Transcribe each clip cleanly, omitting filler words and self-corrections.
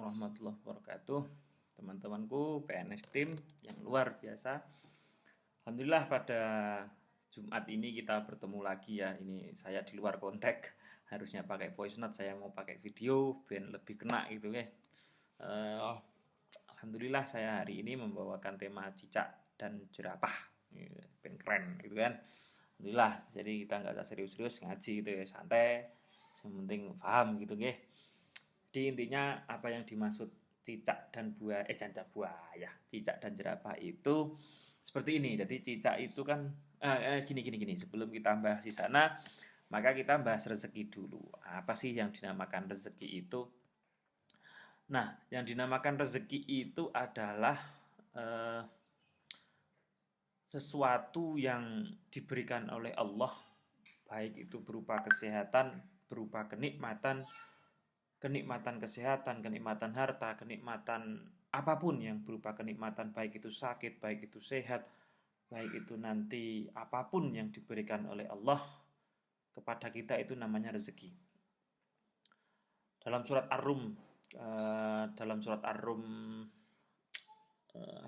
warahmatullahi wabarakatuh. Teman-temanku PNS tim yang luar biasa. Alhamdulillah pada Jumat ini kita bertemu lagi ya. Ini saya di luar konteks. Harusnya pakai voice note, saya mau pakai video biar lebih kena gitu ya. Alhamdulillah saya hari ini membawakan tema cicak dan jerapah. Ben keren gitu kan. Alhamdulillah, jadi kita nggak usah serius-serius ngaji gitu ya, santai. Yang penting paham gitu ya. Jadi intinya apa yang dimaksud cicak dan cicak dan jerapah itu seperti ini. Jadi cicak itu kan gini. Sebelum kita bahas di sana, maka kita bahas rezeki dulu. Apa sih yang dinamakan rezeki itu? Nah, yang dinamakan rezeki itu adalah sesuatu yang diberikan oleh Allah, baik itu berupa kesehatan, berupa kenikmatan kesehatan, kenikmatan harta, kenikmatan apapun yang berupa kenikmatan, baik itu sakit, baik itu sehat, baik itu nanti apapun yang diberikan oleh Allah kepada kita itu namanya rezeki. Dalam surat Ar-Rum,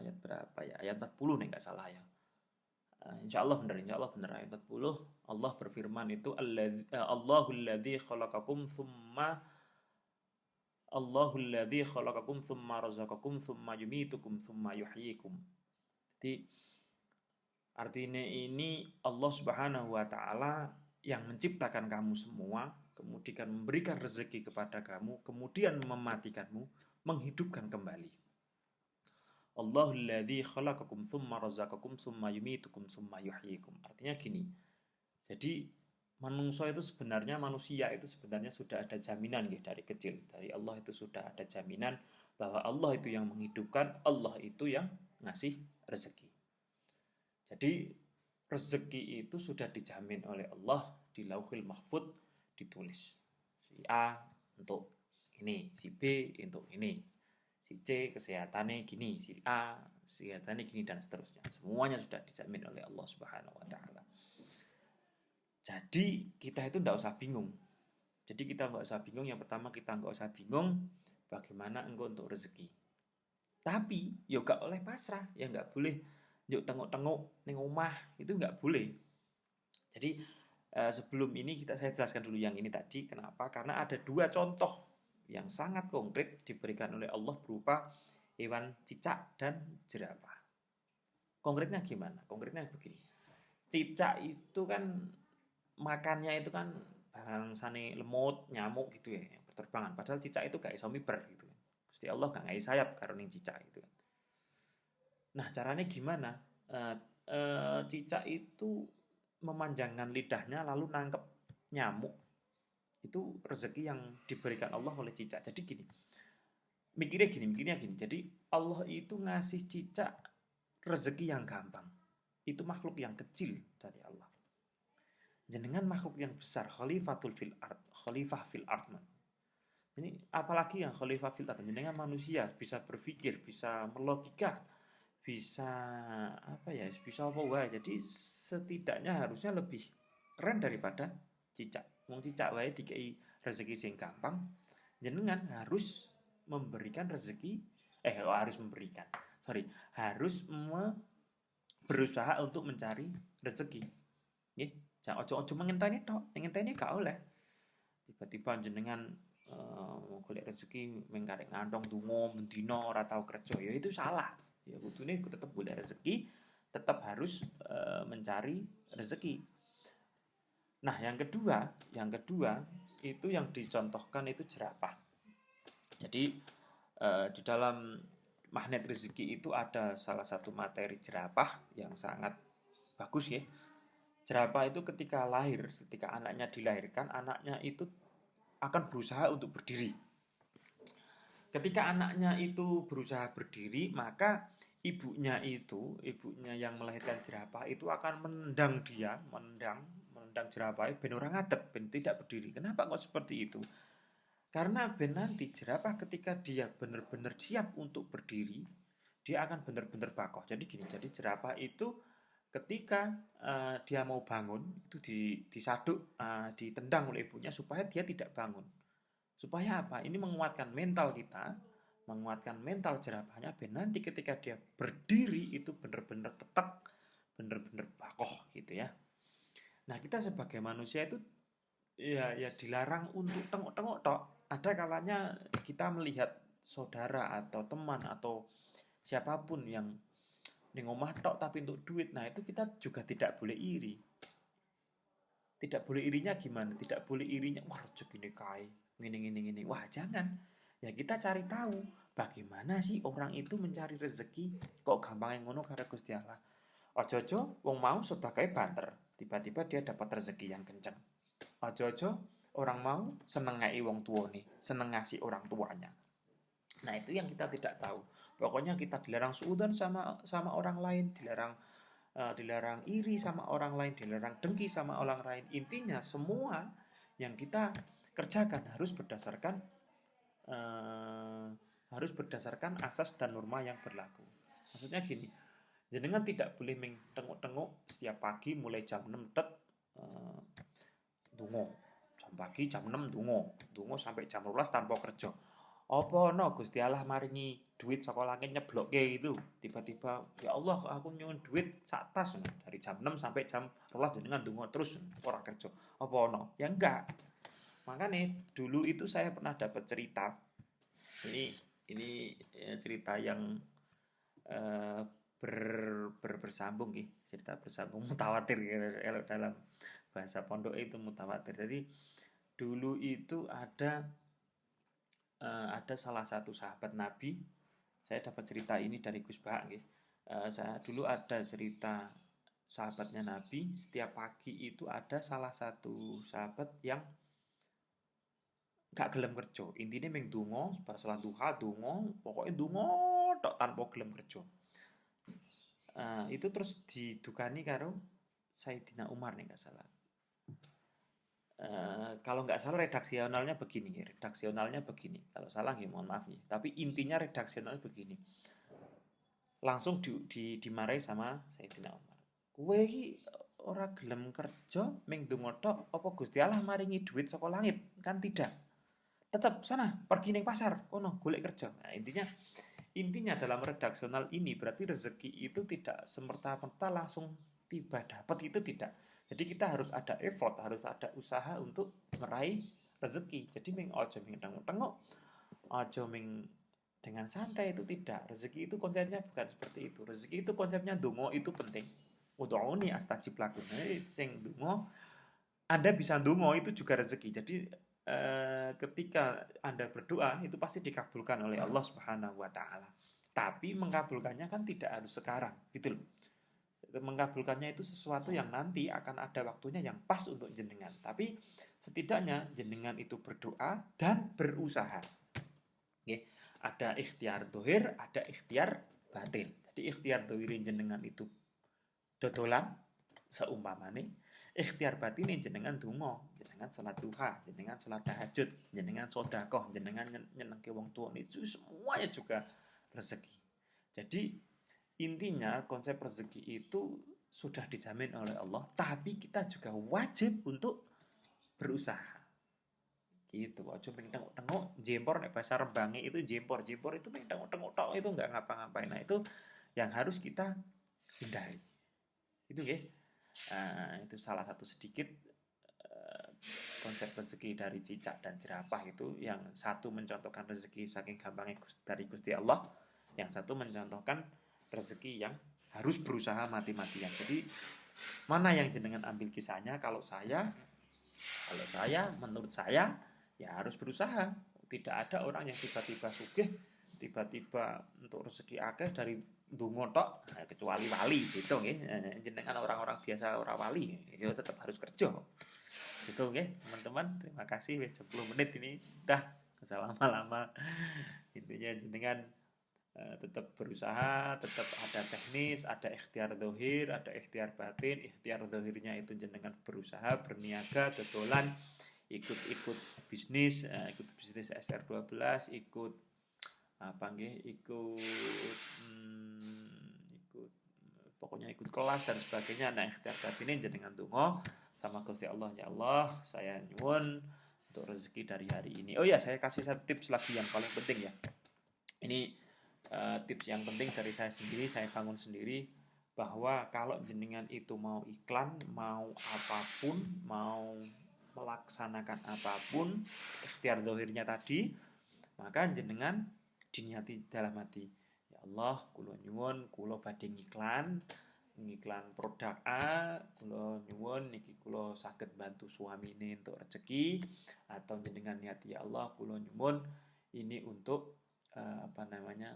ayat berapa ya? Ayat 40 nih nggak salah ya. Insya Allah benar ayat 40 Allah berfirman itu Allahul ladzi khalaqakum tsumma razaqakum tsumma yumitukum tsumma yuhyikum. Jadi artinya ini Allah Subhanahu wa taala yang menciptakan kamu semua, kemudian memberikan rezeki kepada kamu, kemudian mematikanmu, menghidupkan kembali. Allahul ladzi khalaqakum tsumma razaqakum tsumma yumitukum tsumma yuhyikum. Artinya gini. Jadi manusia itu sebenarnya sudah ada jaminan ya, dari kecil. Dari Allah itu sudah ada jaminan bahwa Allah itu yang menghidupkan, Allah itu yang ngasih rezeki. Jadi rezeki itu sudah dijamin oleh Allah di Lauhul Mahfuz, ditulis. Si A untuk ini, si B untuk ini, si C kesehatannya gini, si A kesehatannya gini dan seterusnya. Semuanya sudah dijamin oleh Allah Subhanahu wa taala. Jadi kita itu nggak usah bingung. Yang pertama kita nggak usah bingung bagaimana engkau untuk rezeki. Tapi ya gak oleh pasrah, ya nggak boleh yuk tengok-tengok neng omah, itu nggak boleh. Jadi sebelum ini saya jelaskan dulu yang ini tadi. Kenapa? Karena ada dua contoh yang sangat konkret diberikan oleh Allah berupa hewan cicak dan jerapah. Konkretnya gimana? Konkretnya begini. Cicak itu kan makannya itu kan bangsane lemut, nyamuk gitu ya, yang berterbangan. Padahal cicak itu gak iso miber gitu kan. Gusti Allah gak ngai sayap karo ning cicak gitu kan. Nah, caranya gimana? Cicak itu memanjangkan lidahnya lalu nangkep nyamuk. Itu rezeki yang diberikan Allah oleh cicak. Jadi gini. Mikirnya gini. Jadi Allah itu ngasih cicak rezeki yang gampang. Itu makhluk yang kecil dari Allah. Jenengan makhluk yang besar, khalifah fil ard. Ini apalagi yang khalifah fil ard, jenengan manusia bisa berpikir, bisa melogika, bisa bisa apa wae. Jadi setidaknya harusnya lebih keren daripada cicak. Wong cicak wae dikei rezeki sing gampang, jenengan harus berusaha untuk mencari rezeki. Nggih. Jangan ojo ngenteni tok, ngenteni gak oleh. Tiba-tiba jenengan golek rezeki mung karek ngantong donga mendina ora tau kerja, ya itu salah. Ya kudune tetep golek rezeki, tetap harus mencari rezeki. Nah, yang kedua itu yang dicontohkan itu jerapah. Jadi di dalam magnet rezeki itu ada salah satu materi jerapah yang sangat bagus ya. Jerapah itu ketika anaknya dilahirkan, anaknya itu akan berusaha untuk berdiri. Ketika anaknya itu berusaha berdiri, maka ibunya yang melahirkan jerapah itu akan menendang jerapah ben ora ngadeg, ben tidak berdiri. Kenapa kok seperti itu? Karena ben nanti jerapah ketika dia benar-benar siap untuk berdiri, dia akan benar-benar bakoh. Jadi jerapah itu ketika dia mau bangun itu disaduk, ditendang oleh ibunya supaya dia tidak bangun. Supaya apa? Ini menguatkan mental kita menguatkan mental jerapahnya, ben nanti ketika dia berdiri itu bener-bener ketek, bener-bener bakoh gitu ya. Nah, kita sebagai manusia itu ya dilarang untuk tengok-tengok tok. Ada kalanya kita melihat saudara atau teman atau siapapun yang ning omah tok tapi untuk duit. Nah, itu kita juga tidak boleh iri. Tidak boleh irinya gimana? Tidak boleh irinya, wah rezeki ini kae, gini. Wah, jangan. Ya kita cari tahu bagaimana sih orang itu mencari rezeki kok gampang yang ngono karo Gusti Allah. Ojo-ojo wong mau sedekahe banter, tiba-tiba dia dapat rezeki yang kenceng. Ojo-ojo orang mau seneng ngai wong tuane, seneng ngasih orang tuanya. Nah, itu yang kita tidak tahu. Pokoknya kita dilarang suudzon sama orang lain, dilarang iri sama orang lain, dilarang dengki sama orang lain. Intinya semua yang kita kerjakan eh, harus berdasarkan asas dan norma yang berlaku. Maksudnya gini, jenengan tidak boleh tengok-tengok setiap pagi mulai jam 6 tet eh, dungo. Jam pagi jam 6 dungo sampai jam 12 tanpa kerja. Apa no Gusti Allah maringi duit saka langit nyeblokke gitu. Tiba-tiba ya Allah aku nyuwun duit sak tas dari jam 6 sampai jam 12 jenengan donga terus ora kerja. Apa ono? Ya enggak. Makanya dulu itu saya pernah dapat cerita. Ini cerita yang eh, bersambung gitu. Cerita bersambung mutawatir kalau dalam bahasa pondok itu mutawatir. Jadi dulu itu ada salah satu sahabat Nabi. Saya dapat cerita ini dari Gus Bahak nggih. Saya dulu ada cerita sahabatnya Nabi, setiap pagi itu ada salah satu sahabat yang gak gelem kerja. Intinya meng donga, bar salat duha donga, pokoknya donga tok tanpa gelem kerja. Itu terus didukani karo Sayyidina Umar nih gak salah. Kalau nggak salah redaksionalnya begini, redaksionalnya begini. Kalau salah ya mohon maaf nih. Tapi intinya redaksionalnya begini. Langsung dimarahi sama Sayyidina Umar. Kowe iki ora gelem kerja ming donga tok apa Gusti Allah maringi duit saka langit? Kan tidak. Tetap sana pergi ning pasar kono golek kerja. Nah, intinya dalam redaksional ini berarti rezeki itu tidak semerta-merta langsung tiba dapat, itu tidak. Jadi kita harus ada effort, harus ada usaha untuk meraih rezeki. Jadi ming ojo ming tengok-tengok, ojo ming dengan santai, itu tidak. Rezeki itu konsepnya bukan seperti itu. Rezeki itu konsepnya dongo itu penting. Ud'uni astajib lakum. Nah, sing dongo, Anda bisa dongo itu juga rezeki. Jadi ketika Anda berdoa itu pasti dikabulkan oleh Allah Subhanahu wa taala. Tapi mengabulkannya kan tidak harus sekarang, gitu loh. Mengabulkannya itu sesuatu yang nanti akan ada waktunya yang pas untuk jenengan. Tapi setidaknya jenengan itu berdoa dan berusaha. Oke. Ada ikhtiar dohir, ada ikhtiar batin. Jadi ikhtiar dohirin jenengan itu dodolan seumpamane, ikhtiar batin jenengan donga, jenengan salat duha, jenengan salat tahajud, jenengan sedekah, jenengan nyenengke wong tua, itu semuanya juga rezeki. Jadi intinya konsep rezeki itu sudah dijamin oleh Allah, tapi kita juga wajib untuk berusaha. Gitu. Ojo pengen tengok-tengok jempor nek bahasa Rembange itu jempor. Jempor itu pengen tengok-tengok tok itu enggak ngapa-ngapain. Nah, itu yang harus kita hindari. Itu ya. Itu salah satu sedikit konsep rezeki dari cicak dan jerapah itu. Yang satu mencontohkan rezeki saking gampangnya dari Gusti Allah, yang satu mencontohkan rezeki yang harus berusaha mati-matian. Jadi mana yang jenengan ambil kisahnya? Kalau saya menurut saya ya harus berusaha. Tidak ada orang yang tiba-tiba sugih, tiba-tiba untuk rezeki akeh dari ndonga tok, kecuali wali gitu nggih. Jenengan orang-orang biasa ora wali, ya tetap harus kerja. Gitu nggih, teman-teman. Terima kasih wis 10 menit ini udah lama-lama. Intinya jenengan tetap berusaha, tetap ada teknis, ada ikhtiar dohir, ada ikhtiar batin. Ikhtiar dohirnya itu jenengan berusaha, berniaga, dodolan, ikut bisnis, ikut bisnis SR12, ikut apa nggih, ikut pokoknya ikut kelas dan sebagainya. Nah, ikhtiar batinnya jenengan donga sama Gusti Allah, ya Allah, saya nyuwun untuk rezeki dari hari ini. Oh ya, saya kasih satu tips lagi yang paling penting ya. Ini tips yang penting dari saya sendiri, saya bangun sendiri, bahwa kalau jenengan itu mau iklan, mau apapun, mau melaksanakan apapun, ikhtiar dohirnya tadi, maka jenengan diniati dalam hati, ya Allah, kula nyuwun kula badhe ngiklan produk A, kula nyuwun niki kula saged bantu suamine entuk rezeki, atau jenengan niati, ya Allah, kula nyuwun ini untuk apa namanya,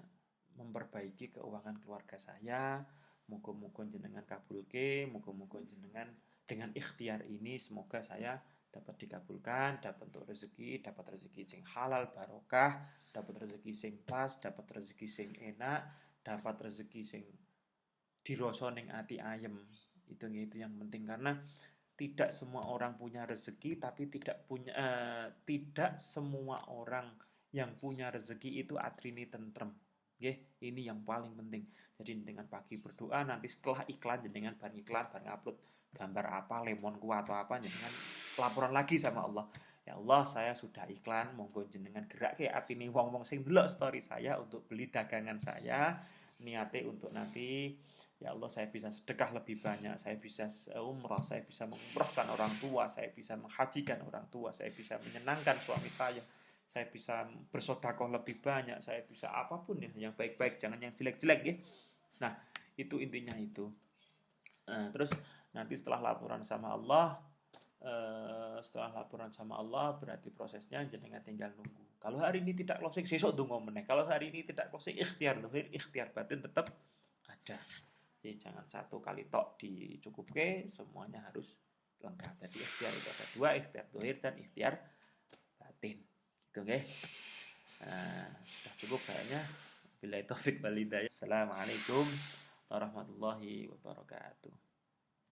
memperbaiki keuangan keluarga saya, muga-muga jenengan kabulke, muga-muga jenengan dengan ikhtiar ini semoga saya dapat dikabulkan, dapat untuk rezeki, dapat rezeki sing halal barokah, dapat rezeki sing pas, dapat rezeki sing enak, dapat rezeki sing dirasa ning ati ayem. Itu yang penting, karena tidak semua orang punya rezeki, tapi tidak semua orang yang punya rezeki itu atrini tentrem. Ini yang paling penting. Jadi dengan pagi berdoa, nanti setelah iklan jenengan bareng upload gambar apa, lemon kuah atau apa, jenengan laporan lagi sama Allah. Ya Allah, saya sudah iklan, monggo jenengan gerak ke atine wong-wong sing delok story saya untuk beli dagangan saya. Niate untuk nanti, ya Allah, saya bisa sedekah lebih banyak, saya bisa umrah, saya bisa mengumrahkan orang tua, saya bisa menghajikan orang tua, saya bisa menyenangkan suami saya bisa bersedekah lebih banyak, saya bisa apapun ya, yang baik-baik, jangan yang jelek-jelek ya. Nah, itu intinya itu. Terus nanti setelah laporan sama Allah, berarti prosesnya jenengan tinggal nunggu. Kalau hari ini tidak closing, sesuk ndonga meneh. Kalau hari ini tidak closing, ikhtiar zahir, ikhtiar batin tetap ada. Jadi jangan satu kali tok dicukupke, semuanya harus lengkap. Jadi ikhtiar itu ada dua, ikhtiar zahir dan ikhtiar batin. Gitu nggih. Sudah cukup kayaknya. Billahi taufik wal hidayah. Assalamualaikum warahmatullahi wabarakatuh.